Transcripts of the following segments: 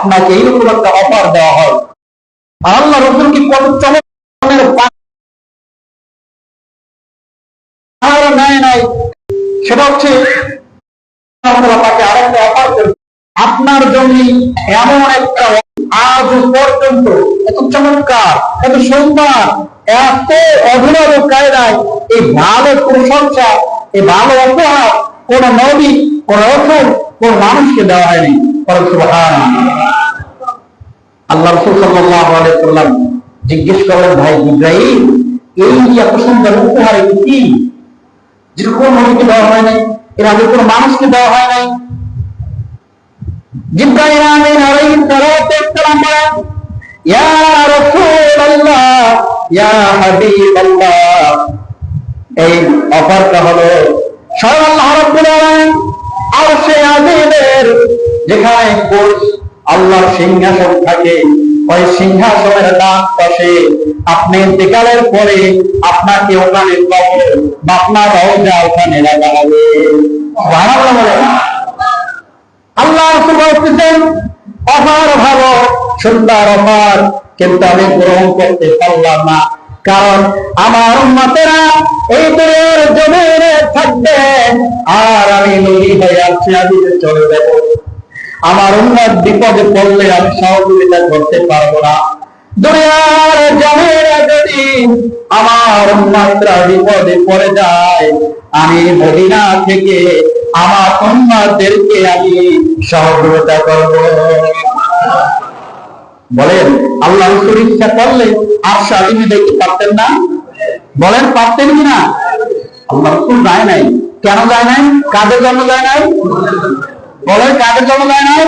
আপনাকে এইরকম একটা অফার দেওয়া হয়। আর আল্লাহ রাসূল কি কত চমৎকার নেয় নাই, সেটা হচ্ছে তাকে আরেকটা অফার করবে আপনার জন্য। এমন একটা আজ পর্যন্ত এত চমৎকার, এত সুন্দর, এত অভিনব কায়দায় এই ভালো প্রশংসা, এই ভালো উপহার কোন নবী, কোন রাসূল, কোন মানুষকে দেওয়া হয়নি। সুবহানাল্লাহ। আল্লাহ রাসূল সাল্লাল্লাহু আলাইহি ওয়াসাল্লাম জিজ্ঞেস করলেন, ভাই ইব্রাহিম, এই এত সুন্দর উপহার কি, যেটা কোন নবীকে দেওয়া হয় নাই, এর আগে কোন মানুষকে দেওয়া হয় নাই? জিবরাইল আমিন আলাইহিস সালাতু ওয়াস সালাম বলেন, ইয়া রাসূলুল্লাহ, ইয়া হাবিবাল্লাহ, এই অফারটা হলো স্বয়ং আল্লাহ রাব্বুল আলামিন আরশে আজিমের যেখানে আল্লাহর সিংহাসন থাকে, ওই সিংহাসনের ডান পাশে আপনি ইন্তেকালের পরে আপনাকে ওখানে কবর বা আপনার রওজা ওখানে রাখা হবে। সুবহানাল্লাহ বলেন। আল্লাহ রাসূল বলতেছেন, অফার ভালো, সুন্দর অফার, কিন্তু আমি গ্রহণ করতে পারলাম না, কারণ আমার উম্মতেরা এই দুনিয়ার জমিনে থাকবে আর আমি নবী হয়ে আছি, আমি চলে যাব। আমার উম্মত বিপদে পড়লে আমি সহযোগিতা করতে পারবো না। দুনিয়ার জমিনে যদি আমার উম্মতরা বিপদে পড়ে যায়, আমি মদিনা থেকে আমার উম্মতদেরকে আমি সহযোগিতা করব। বলেন, আল্লাহ রাসূল ইচ্ছা করলে আরশ আজিমে দেখতে পারতেন না? বলেন, পারতেন কিনা? আল্লাহ রাসূল যায় নাই। কেন যায় নাই? কাদের জন্য যায় নাই? বলেন, কাদের জন্য যায় নাই?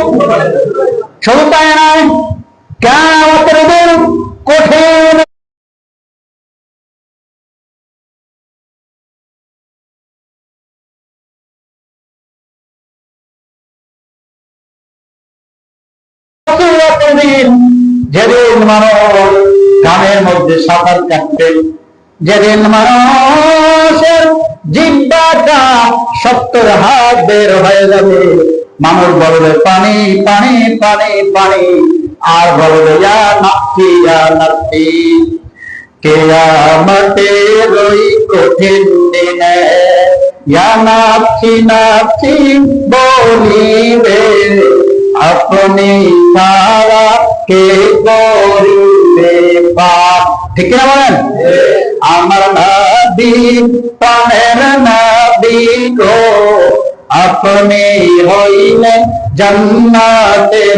শুধু তাই নয়, কিয়ামতের দিন কঠিন দিন, যেদিন মানুষ গানের মধ্যে সাঁতার কাটবে, যেদিন মানুষের জিহ্বাটা 70 হাত বের হয়ে যাবে, মানুষ বলবে পানি পানি পানি পানি, আর বলবে ইয়া নাফসি ইয়া নাফসি। কিয়ামতের ওই কঠিন দিনে ইয়া নাফসি নাফসি বলিবে, আপনি ছাড়া কে করিবে পাপ। ঠিক না বলেন? আমার নবী, প্রাণের নবী গো, আপনি হইলেন জান্নাতের